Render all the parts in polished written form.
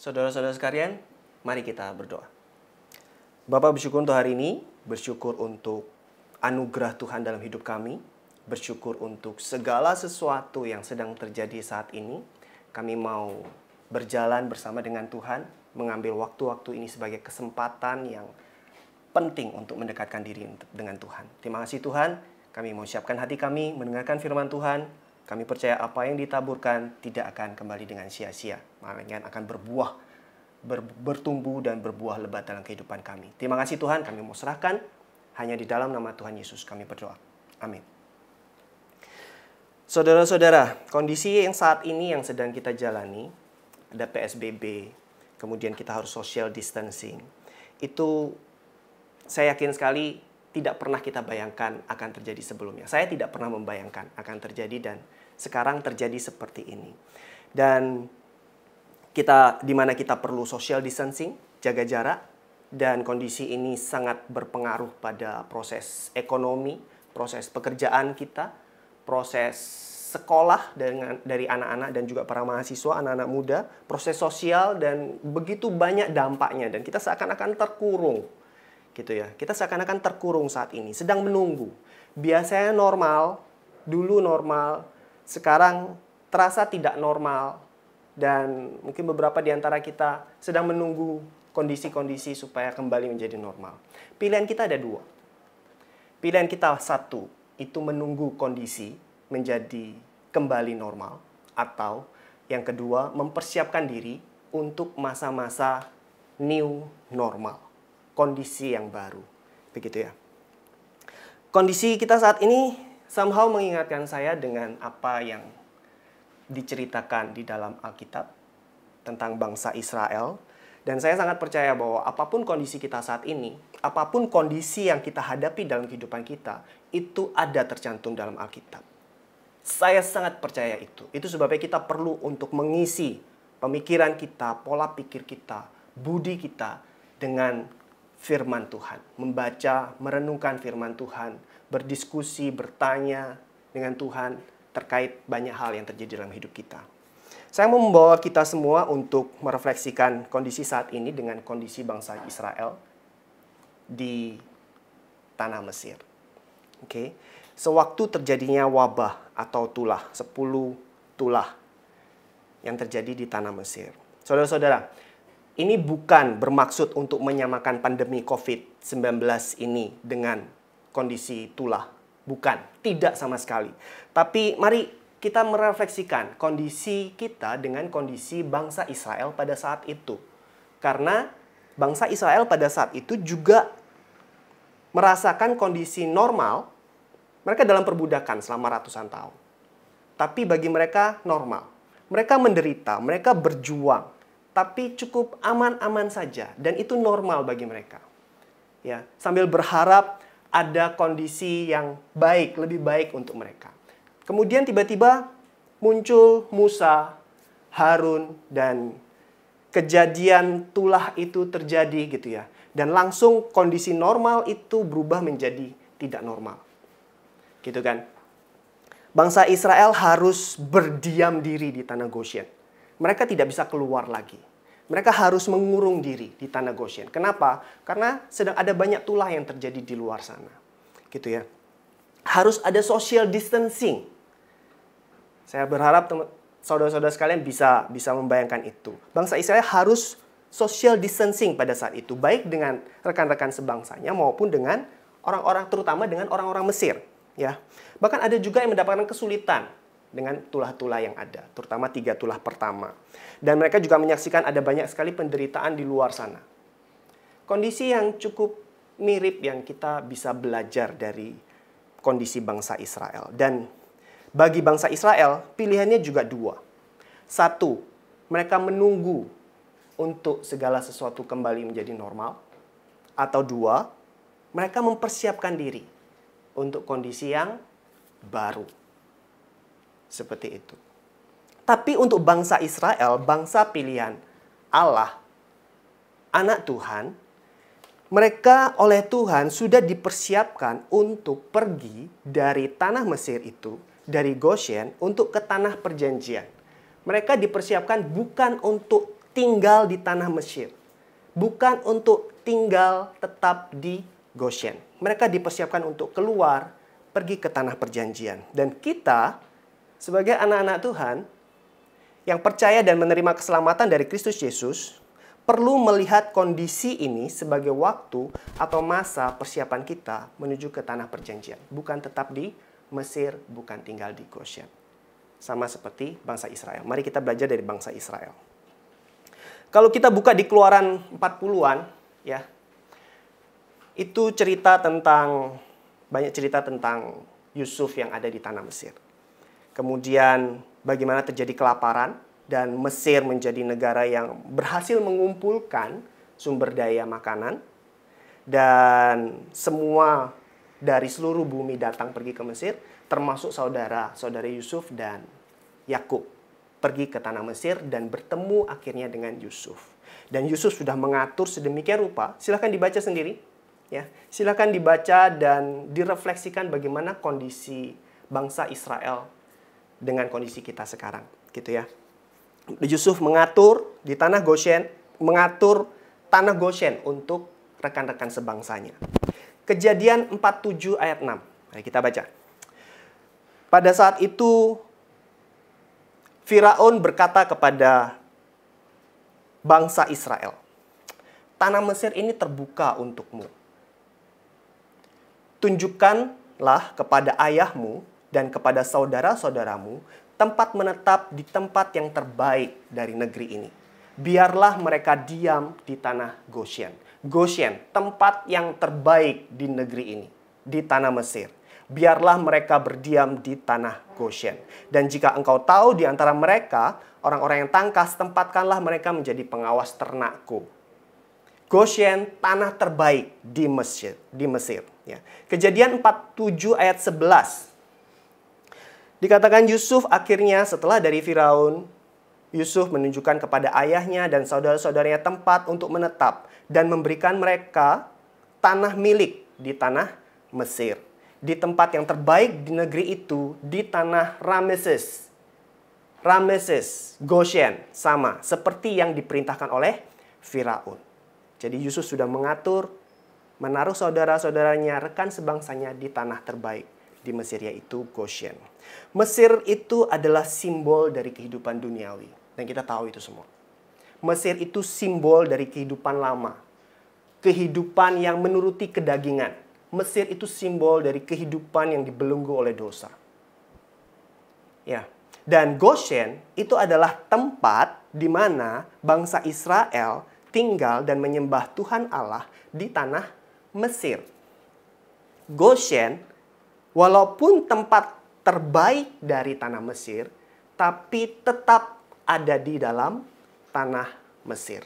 Saudara-saudara sekalian, mari kita berdoa. Bapak, bersyukur untuk hari ini, bersyukur untuk anugerah Tuhan dalam hidup kami, bersyukur untuk segala sesuatu yang sedang terjadi saat ini. Kami mau berjalan bersama dengan Tuhan, mengambil waktu-waktu ini sebagai kesempatan yang penting untuk mendekatkan diri dengan Tuhan. Terima kasih Tuhan, kami mau siapkan hati kami, mendengarkan firman Tuhan. Kami percaya apa yang ditaburkan tidak akan kembali dengan sia-sia, melainkan akan bertumbuh dan berbuah lebat dalam kehidupan kami. Terima kasih Tuhan, kami mau serahkan hanya di dalam nama Tuhan Yesus kami berdoa. Amin. Saudara-saudara, kondisi yang saat ini yang sedang kita jalani, ada PSBB, kemudian kita harus social distancing. Itu saya yakin sekali tidak pernah kita bayangkan akan terjadi sebelumnya. Saya tidak pernah membayangkan akan terjadi dan sekarang terjadi seperti ini. Dan di mana kita perlu social distancing, jaga jarak, dan kondisi ini sangat berpengaruh pada proses ekonomi, proses pekerjaan kita, proses sekolah dari anak-anak dan juga para mahasiswa, anak-anak muda, proses sosial, dan begitu banyak dampaknya. Dan kita seakan-akan terkurung. Gitu ya. Kita seakan-akan terkurung saat ini, sedang menunggu. Biasanya normal, dulu normal, sekarang terasa tidak normal. Dan mungkin beberapa di antara kita sedang menunggu kondisi-kondisi supaya kembali menjadi normal. Pilihan kita ada dua. Pilihan kita satu, itu menunggu kondisi menjadi kembali normal. Atau yang kedua, mempersiapkan diri untuk masa-masa new normal. Kondisi yang baru. Begitu ya. Kondisi kita saat ini somehow mengingatkan saya dengan apa yang diceritakan di dalam Alkitab tentang bangsa Israel. Dan saya sangat percaya bahwa apapun kondisi kita saat ini, apapun kondisi yang kita hadapi dalam kehidupan kita, itu ada tercantum dalam Alkitab. Saya sangat percaya itu. Itu sebabnya kita perlu untuk mengisi pemikiran kita, pola pikir kita, budi kita dengan firman Tuhan. Membaca, merenungkan firman Tuhan, berdiskusi, bertanya dengan Tuhan terkait banyak hal yang terjadi dalam hidup kita. Saya mau membawa kita semua untuk merefleksikan kondisi saat ini dengan kondisi bangsa Israel di tanah Mesir. Oke. Sewaktu terjadinya wabah atau tulah, 10 tulah yang terjadi di tanah Mesir. Saudara-saudara, ini bukan bermaksud untuk menyamakan pandemi COVID-19 ini dengan kondisi tulah. Bukan, tidak sama sekali. Tapi mari kita merefleksikan kondisi kita dengan kondisi bangsa Israel pada saat itu. Karena bangsa Israel pada saat itu juga merasakan kondisi normal. Mereka dalam perbudakan selama ratusan tahun. Tapi bagi mereka normal. Mereka menderita, mereka berjuang. Tapi cukup aman-aman saja. Dan itu normal bagi mereka. Ya, sambil berharap ada kondisi yang baik, lebih baik untuk mereka. Kemudian tiba-tiba muncul Musa, Harun, dan kejadian tulah itu terjadi gitu ya. Dan langsung kondisi normal itu berubah menjadi tidak normal. Gitu kan. Bangsa Israel harus berdiam diri di tanah Goshen. Mereka tidak bisa keluar lagi. Mereka harus mengurung diri di tanah Goshen. Kenapa? Karena sedang ada banyak tulah yang terjadi di luar sana. Gitu ya. Harus ada social distancing. Saya berharap saudara-saudara sekalian bisa membayangkan itu. Bangsa Israel harus social distancing pada saat itu. Baik dengan rekan-rekan sebangsanya maupun dengan orang-orang, terutama dengan orang-orang Mesir. Ya. Bahkan ada juga yang mendapatkan kesulitan dengan tulah-tulah yang ada, terutama 3 tulah pertama. Dan mereka juga menyaksikan ada banyak sekali penderitaan di luar sana. Kondisi yang cukup mirip yang kita bisa belajar dari kondisi bangsa Israel. Dan bagi bangsa Israel, pilihannya juga 2. 1, mereka menunggu untuk segala sesuatu kembali menjadi normal. Atau 2, mereka mempersiapkan diri untuk kondisi yang baru. Seperti itu. Tapi untuk bangsa Israel, bangsa pilihan Allah, anak Tuhan, mereka oleh Tuhan sudah dipersiapkan untuk pergi dari tanah Mesir itu, dari Goshen, untuk ke tanah perjanjian. Mereka dipersiapkan bukan untuk tinggal di tanah Mesir. Bukan untuk tinggal tetap di Goshen. Mereka dipersiapkan untuk keluar, pergi ke tanah perjanjian. Dan kita, sebagai anak-anak Tuhan, yang percaya dan menerima keselamatan dari Kristus Yesus, perlu melihat kondisi ini sebagai waktu atau masa persiapan kita menuju ke tanah perjanjian. Bukan tetap di Mesir, bukan tinggal di Goshen. Sama seperti bangsa Israel. Mari kita belajar dari bangsa Israel. Kalau kita buka di Keluaran 40-an, ya, itu banyak cerita tentang Yusuf yang ada di tanah Mesir. Kemudian bagaimana terjadi kelaparan dan Mesir menjadi negara yang berhasil mengumpulkan sumber daya makanan. Dan semua dari seluruh bumi datang pergi ke Mesir, termasuk saudara Yusuf dan Yakub. Pergi ke tanah Mesir dan bertemu akhirnya dengan Yusuf. Dan Yusuf sudah mengatur sedemikian rupa. Silakan dibaca sendiri. Ya, silakan dibaca dan direfleksikan bagaimana kondisi bangsa Israel dengan kondisi kita sekarang, gitu ya. Yusuf mengatur di tanah Goshen, mengatur tanah Goshen untuk rekan-rekan sebangsanya. Kejadian 47 ayat 6. Mari kita baca. Pada saat itu Firaun berkata kepada bangsa Israel, "Tanah Mesir ini terbuka untukmu. Tunjukkanlah kepada ayahmu dan kepada saudara-saudaramu tempat menetap di tempat yang terbaik dari negeri ini. Biarlah mereka diam di tanah Goshen." Goshen, tempat yang terbaik di negeri ini, di tanah Mesir. Biarlah mereka berdiam di tanah Goshen. Dan jika engkau tahu di antara mereka orang-orang yang tangkas, tempatkanlah mereka menjadi pengawas ternakku. Goshen, tanah terbaik di Mesir. Ya. Kejadian 47 ayat 11. Dikatakan Yusuf akhirnya setelah dari Firaun, Yusuf menunjukkan kepada ayahnya dan saudara-saudaranya tempat untuk menetap dan memberikan mereka tanah milik di tanah Mesir. Di tempat yang terbaik di negeri itu, di tanah Rameses, Goshen, sama seperti yang diperintahkan oleh Firaun. Jadi Yusuf sudah mengatur, menaruh saudara-saudaranya, rekan sebangsanya di tanah terbaik di Mesir, yaitu Goshen. Mesir itu adalah simbol dari kehidupan duniawi. Dan kita tahu itu semua. Mesir itu simbol dari kehidupan lama. Kehidupan yang menuruti kedagingan. Mesir itu simbol dari kehidupan yang dibelenggu oleh dosa. Ya. Dan Goshen itu adalah tempat di mana bangsa Israel tinggal dan menyembah Tuhan Allah di tanah Mesir. Goshen, walaupun tempat terbaik dari tanah Mesir, tapi tetap ada di dalam tanah Mesir.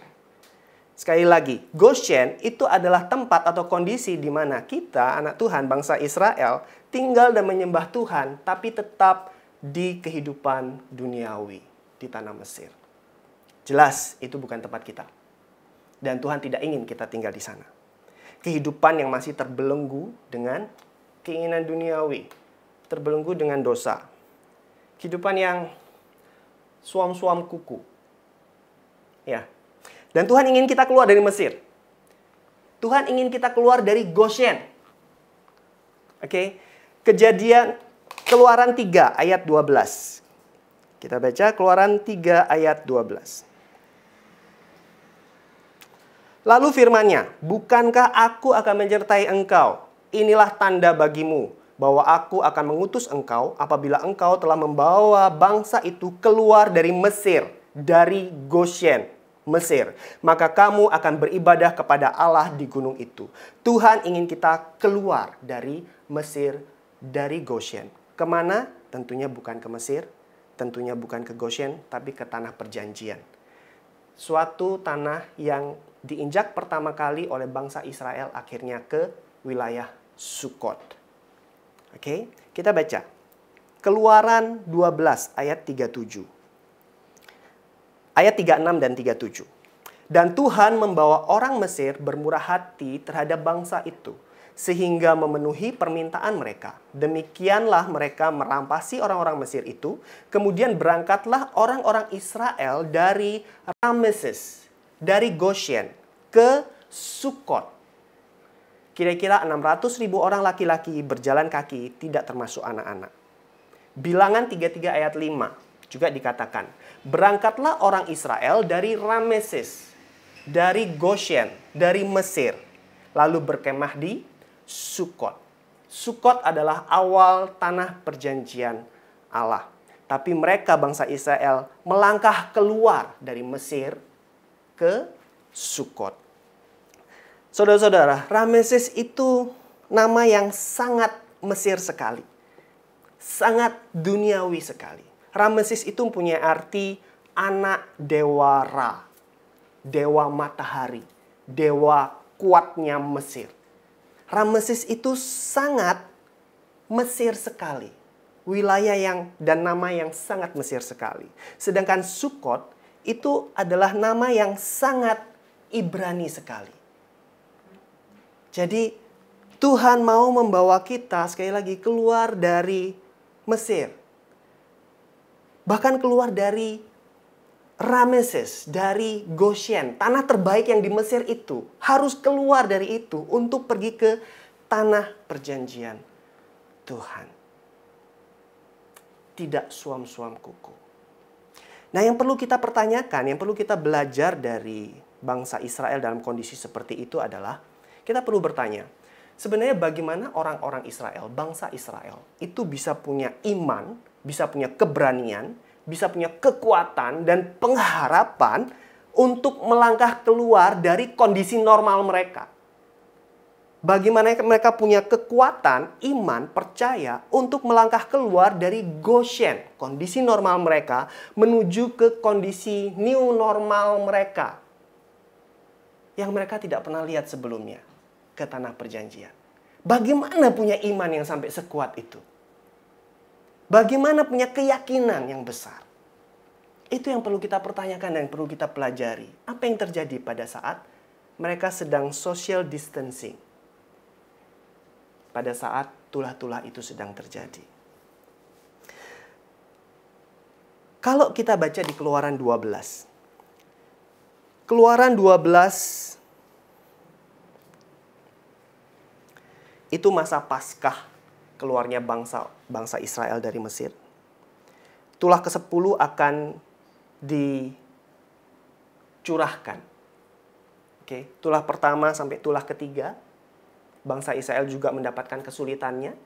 Sekali lagi, Goshen itu adalah tempat atau kondisi di mana kita, anak Tuhan, bangsa Israel, tinggal dan menyembah Tuhan, tapi tetap di kehidupan duniawi di tanah Mesir. Jelas, itu bukan tempat kita. Dan Tuhan tidak ingin kita tinggal di sana. Kehidupan yang masih terbelenggu dengan keinginan duniawi, terbelenggu dengan dosa. Kehidupan yang suam-suam kuku. Ya. Dan Tuhan ingin kita keluar dari Mesir. Tuhan ingin kita keluar dari Goshen. Oke. Keluaran 3 ayat 12. Kita baca Keluaran 3 ayat 12. Lalu firman-Nya, "Bukankah aku akan menyertai engkau? Inilah tanda bagimu bahwa aku akan mengutus engkau apabila engkau telah membawa bangsa itu keluar dari Mesir, dari Goshen, Mesir. Maka kamu akan beribadah kepada Allah di gunung itu." Tuhan ingin kita keluar dari Mesir, dari Goshen. Kemana? Tentunya bukan ke Mesir, tentunya bukan ke Goshen, tapi ke tanah perjanjian. Suatu tanah yang diinjak pertama kali oleh bangsa Israel akhirnya ke wilayah Sukot. Oke, kita baca. Keluaran 12 ayat 37. Ayat 36 dan 37. "Dan Tuhan membawa orang Mesir bermurah hati terhadap bangsa itu, sehingga memenuhi permintaan mereka. Demikianlah mereka merampasi orang-orang Mesir itu. Kemudian berangkatlah orang-orang Israel dari Rameses, dari Goshen, ke Sukot. Kira-kira 600.000 orang laki-laki berjalan kaki, tidak termasuk anak-anak. Bilangan 33 ayat 5 juga dikatakan, berangkatlah orang Israel dari Rameses, dari Goshen, dari Mesir, lalu berkemah di Sukot. Sukot adalah awal tanah perjanjian Allah. Tapi mereka bangsa Israel melangkah keluar dari Mesir ke Sukot. Saudara-saudara, Rameses itu nama yang sangat Mesir sekali. Sangat duniawi sekali. Rameses itu punya arti anak dewa Ra, dewa matahari, dewa kuatnya Mesir. Rameses itu sangat Mesir sekali. Wilayah dan nama yang sangat Mesir sekali. Sedangkan Sukot itu adalah nama yang sangat Ibrani sekali. Jadi Tuhan mau membawa kita sekali lagi keluar dari Mesir. Bahkan keluar dari Rameses, dari Goshen, tanah terbaik yang di Mesir itu, harus keluar dari itu untuk pergi ke tanah perjanjian Tuhan. Tidak suam-suam kuku. Nah, yang perlu kita pertanyakan, yang perlu kita belajar dari bangsa Israel dalam kondisi seperti itu adalah, kita perlu bertanya, sebenarnya bagaimana orang-orang Israel, bangsa Israel, itu bisa punya iman, bisa punya keberanian, bisa punya kekuatan dan pengharapan untuk melangkah keluar dari kondisi normal mereka. Bagaimana mereka punya kekuatan, iman, percaya untuk melangkah keluar dari Goshen, kondisi normal mereka, menuju ke kondisi new normal mereka. Yang mereka tidak pernah lihat sebelumnya, ke tanah perjanjian. Bagaimana punya iman yang sampai sekuat itu? Bagaimana punya keyakinan yang besar? Itu yang perlu kita pertanyakan dan perlu kita pelajari. Apa yang terjadi pada saat mereka sedang social distancing? Pada saat tulah-tulah itu sedang terjadi. Kalau kita baca di Keluaran 12. Keluaran 12 itu masa Paskah keluarnya bangsa Israel dari Mesir. Tulah ke-10 akan dicurahkan. Oke, tulah pertama sampai tulah ketiga, bangsa Israel juga mendapatkan kesulitannya.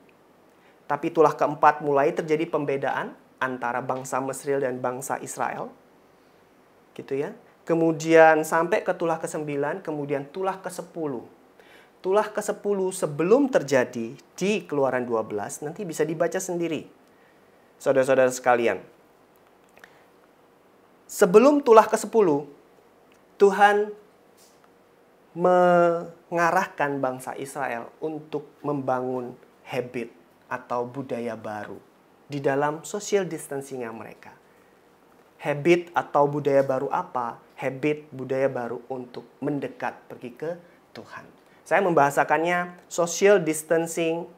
Tapi tulah keempat mulai terjadi pembedaan antara bangsa Mesir dan bangsa Israel. Gitu ya. Kemudian sampai ke tulah ke-9, kemudian tulah ke-10. Tulah ke-10 sebelum terjadi di Keluaran 12, nanti bisa dibaca sendiri. Saudara-saudara sekalian. Sebelum tulah ke-10, Tuhan mengarahkan bangsa Israel untuk membangun habit atau budaya baru di dalam social distancing-nya mereka. Habit atau budaya baru apa? Habit budaya baru untuk mendekat pergi ke Tuhan. Saya membahasakannya social distancing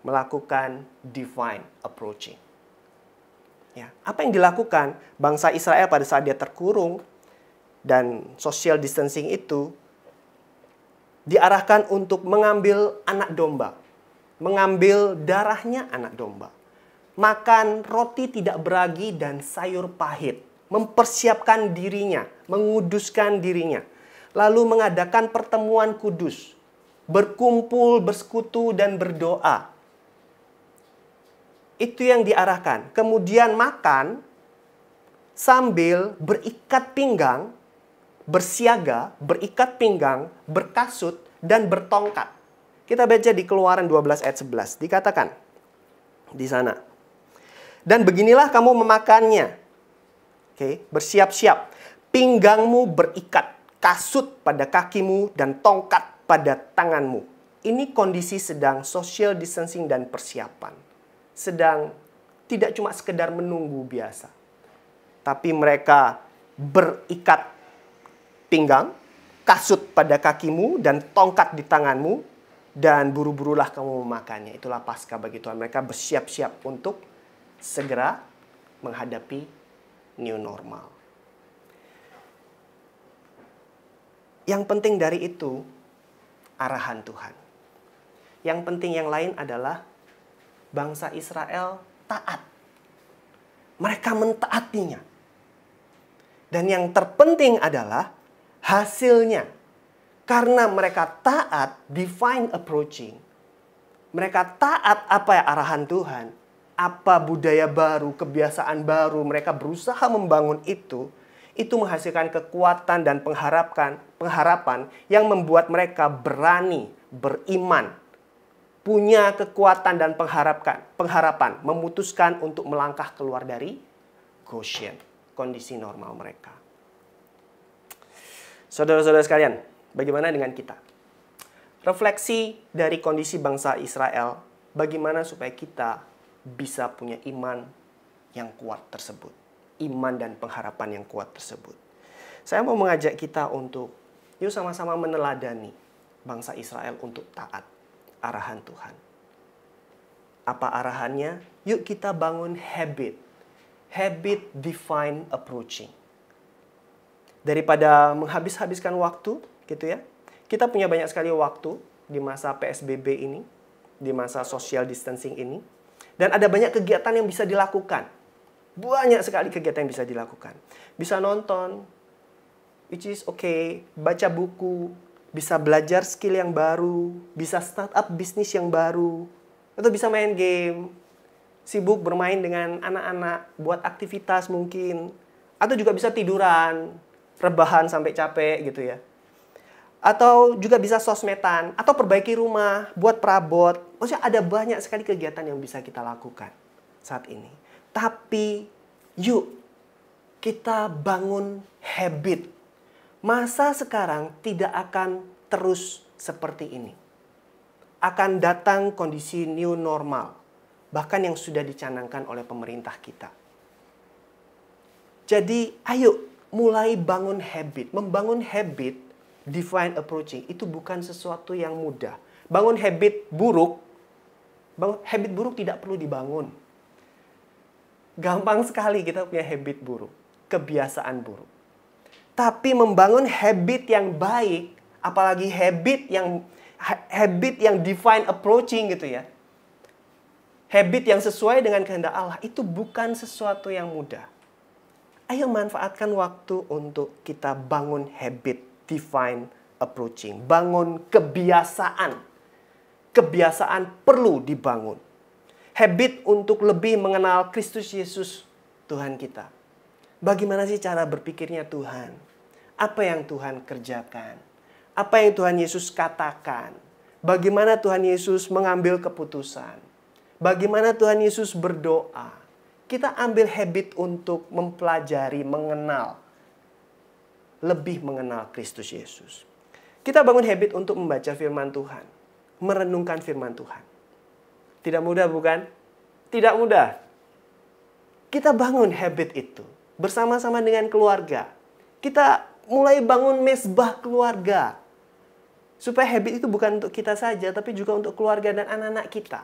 melakukan divine approaching. Ya, apa yang dilakukan bangsa Israel pada saat dia terkurung dan social distancing itu diarahkan untuk mengambil anak domba, mengambil darahnya anak domba, makan roti tidak beragi dan sayur pahit, mempersiapkan dirinya, menguduskan dirinya. Lalu mengadakan pertemuan kudus, berkumpul, bersekutu, dan berdoa. Itu yang diarahkan. Kemudian makan sambil berikat pinggang, bersiaga, berikat pinggang, berkasut, dan bertongkat. Kita baca di Keluaran 12 ayat 11. Dikatakan di sana. Dan beginilah kamu memakannya. Oke, bersiap-siap. Pinggangmu berikat, kasut pada kakimu, dan tongkat pada tanganmu. Ini kondisi sedang social distancing dan persiapan. Sedang tidak cuma sekedar menunggu biasa. Tapi mereka berikat pinggang, kasut pada kakimu, dan tongkat di tanganmu. dan buru-burulah kamu memakannya. Itulah Paskah bagi Tuhan. Mereka bersiap-siap untuk segera menghadapi new normal. Yang penting dari itu, arahan Tuhan. Yang penting yang lain adalah bangsa Israel taat. Mereka mentaatinya. Dan yang terpenting adalah hasilnya. Karena mereka taat divine approaching. Mereka taat apa ya arahan Tuhan. Apa budaya baru, kebiasaan baru. Mereka berusaha membangun itu. Itu menghasilkan kekuatan dan pengharapan yang membuat mereka berani, beriman. Punya kekuatan dan pengharapan. Memutuskan untuk melangkah keluar dari Goshen. Kondisi normal mereka. Saudara-saudara sekalian, bagaimana dengan kita? Refleksi dari kondisi bangsa Israel, bagaimana supaya kita bisa punya iman yang kuat tersebut. Iman dan pengharapan yang kuat tersebut. Saya mau mengajak kita untuk, yuk sama-sama meneladani bangsa Israel untuk taat arahan Tuhan. Apa arahannya? Yuk kita bangun habit. Habit divine approaching. Daripada menghabis-habiskan waktu, gitu ya. Kita punya banyak sekali waktu di masa PSBB ini, di masa social distancing ini. Dan ada banyak kegiatan yang bisa dilakukan. Banyak sekali kegiatan yang bisa dilakukan. Bisa nonton, which is okay. Baca buku, bisa belajar skill yang baru, bisa start up bisnis yang baru, atau bisa main game, sibuk bermain dengan anak-anak, buat aktivitas mungkin, atau juga bisa tiduran, rebahan sampai capek gitu ya. Atau juga bisa sosmedan, atau perbaiki rumah, buat perabot. Maksudnya ada banyak sekali kegiatan yang bisa kita lakukan saat ini. Tapi yuk kita bangun habit. Masa sekarang tidak akan terus seperti ini. Akan datang kondisi new normal. Bahkan yang sudah dicanangkan oleh pemerintah kita. Jadi ayo mulai bangun habit. Membangun habit divine approaching itu bukan sesuatu yang mudah. Bangun habit buruk tidak perlu dibangun. Gampang sekali kita punya habit buruk, kebiasaan buruk. Tapi membangun habit yang baik, apalagi habit yang divine approaching gitu ya. Habit yang sesuai dengan kehendak Allah itu bukan sesuatu yang mudah. Ayo manfaatkan waktu untuk kita bangun habit divine approaching. Bangun kebiasaan. Kebiasaan perlu dibangun. Habit untuk lebih mengenal Kristus Yesus, Tuhan kita. Bagaimana sih cara berpikirnya Tuhan? Apa yang Tuhan kerjakan? Apa yang Tuhan Yesus katakan? Bagaimana Tuhan Yesus mengambil keputusan? Bagaimana Tuhan Yesus berdoa? Kita ambil habit untuk mempelajari, lebih mengenal Kristus Yesus. Kita bangun habit untuk membaca firman Tuhan. Merenungkan firman Tuhan. Tidak mudah bukan? Tidak mudah. Kita bangun habit itu. Bersama-sama dengan keluarga. Kita mulai bangun mesbah keluarga. Supaya habit itu bukan untuk kita saja, tapi juga untuk keluarga dan anak-anak kita.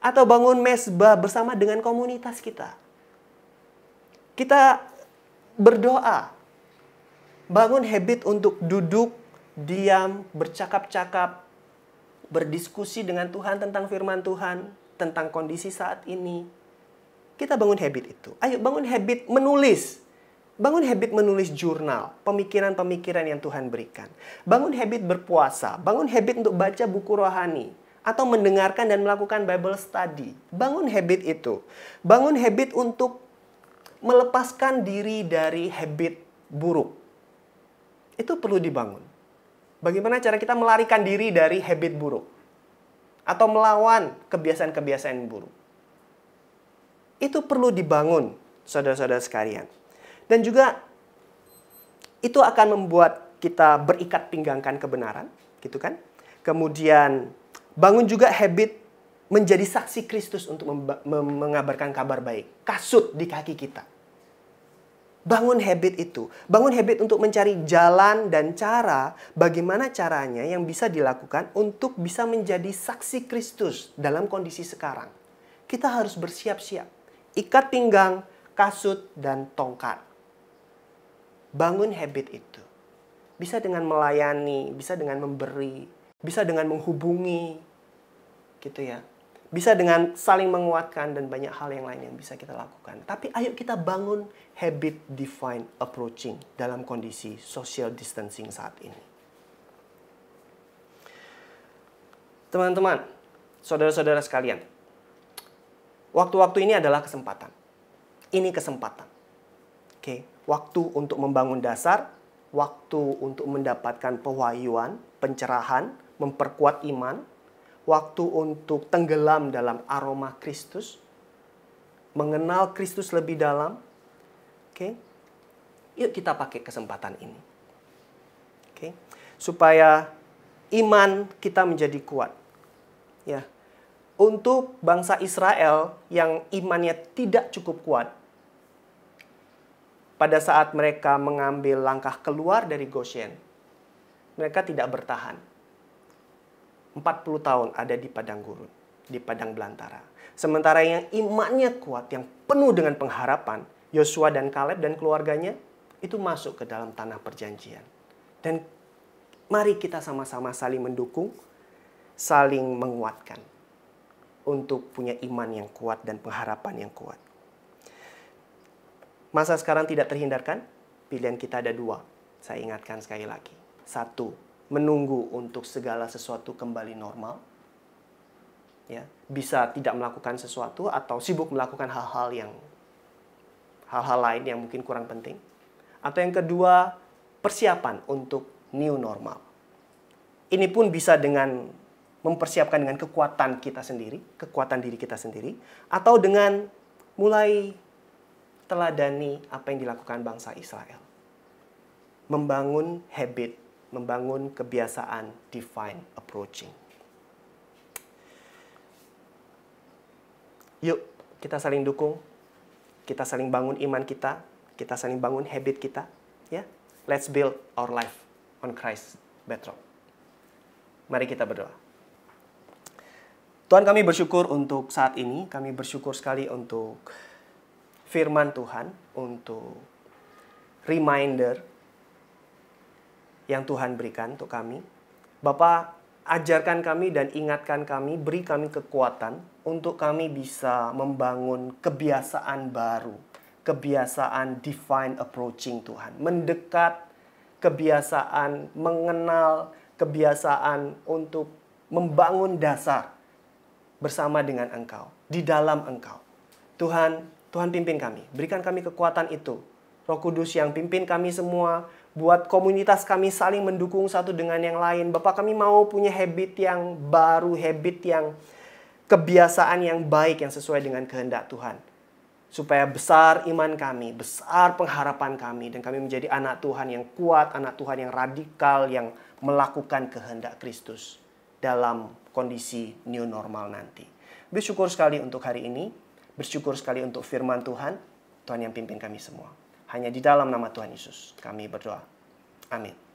Atau bangun mesbah bersama dengan komunitas kita. Kita berdoa. Bangun habit untuk duduk, diam, bercakap-cakap, berdiskusi dengan Tuhan tentang firman Tuhan, tentang kondisi saat ini. Kita bangun habit itu. Ayo bangun habit menulis. Bangun habit menulis jurnal, pemikiran-pemikiran yang Tuhan berikan. Bangun habit berpuasa, bangun habit untuk baca buku rohani, atau mendengarkan dan melakukan Bible study. Bangun habit itu. Bangun habit untuk melepaskan diri dari habit buruk. Itu perlu dibangun. Bagaimana cara kita melarikan diri dari habit buruk? Atau melawan kebiasaan-kebiasaan buruk? Itu perlu dibangun, saudara-saudara sekalian. Dan juga itu akan membuat kita berikat pinggangkan kebenaran, gitu kan? Kemudian bangun juga habit menjadi saksi Kristus untuk mengabarkan kabar baik. Kasut di kaki kita. Bangun habit itu. Bangun habit untuk mencari jalan dan cara bagaimana caranya yang bisa dilakukan untuk bisa menjadi saksi Kristus dalam kondisi sekarang. Kita harus bersiap-siap. Ikat pinggang, kasut, dan tongkat. Bangun habit itu. Bisa dengan melayani, bisa dengan memberi, bisa dengan menghubungi, gitu ya. Bisa dengan saling menguatkan dan banyak hal yang lain yang bisa kita lakukan. Tapi ayo kita bangun habit divine approaching dalam kondisi social distancing saat ini. Teman-teman, saudara-saudara sekalian, waktu-waktu ini adalah kesempatan. Ini kesempatan. Oke, waktu untuk membangun dasar, waktu untuk mendapatkan pewahyuan, pencerahan, memperkuat iman, waktu untuk tenggelam dalam aroma Kristus, mengenal Kristus lebih dalam. Oke. Yuk kita pakai kesempatan ini. Oke. Supaya iman kita menjadi kuat. Ya. Untuk bangsa Israel yang imannya tidak cukup kuat, pada saat mereka mengambil langkah keluar dari Goshen, mereka tidak bertahan. 40 tahun ada di padang gurun, di padang belantara. Sementara yang imannya kuat, yang penuh dengan pengharapan, Yosua dan Kaleb dan keluarganya, itu masuk ke dalam tanah perjanjian. Dan mari kita sama-sama saling mendukung, saling menguatkan untuk punya iman yang kuat dan pengharapan yang kuat. Masa sekarang tidak terhindarkan, pilihan kita ada dua. Saya ingatkan sekali lagi. Satu, menunggu untuk segala sesuatu kembali normal. Ya, bisa tidak melakukan sesuatu atau sibuk melakukan hal-hal lain yang mungkin kurang penting. Atau yang kedua, persiapan untuk new normal. Ini pun bisa dengan mempersiapkan dengan kekuatan kita sendiri, kekuatan diri kita sendiri, atau dengan mulai teladani apa yang dilakukan bangsa Israel. Membangun habit, membangun kebiasaan divine approaching. Yuk, kita saling dukung, kita saling bangun iman kita saling bangun habit kita, ya. Let's build our life on Christ bedrock. Mari kita berdoa. Tuhan, kami bersyukur untuk saat ini, kami bersyukur sekali untuk firman Tuhan, untuk reminder yang Tuhan berikan untuk kami. Bapa, ajarkan kami dan ingatkan kami, beri kami kekuatan untuk kami bisa membangun kebiasaan baru, kebiasaan divine approaching Tuhan. Mendekat, kebiasaan mengenal, kebiasaan untuk membangun dasar bersama dengan Engkau, di dalam Engkau. Tuhan pimpin kami, berikan kami kekuatan itu. Roh Kudus yang pimpin kami semua, buat komunitas kami saling mendukung satu dengan yang lain. Bapak, kami mau punya habit yang baru, habit yang kebiasaan yang baik yang sesuai dengan kehendak Tuhan. Supaya besar iman kami, besar pengharapan kami, dan kami menjadi anak Tuhan yang kuat, anak Tuhan yang radikal, yang melakukan kehendak Kristus dalam kondisi new normal nanti. Bersyukur sekali untuk hari ini, bersyukur sekali untuk firman Tuhan, Tuhan yang pimpin kami semua. Hanya di dalam nama Tuhan Yesus kami berdoa. Amin.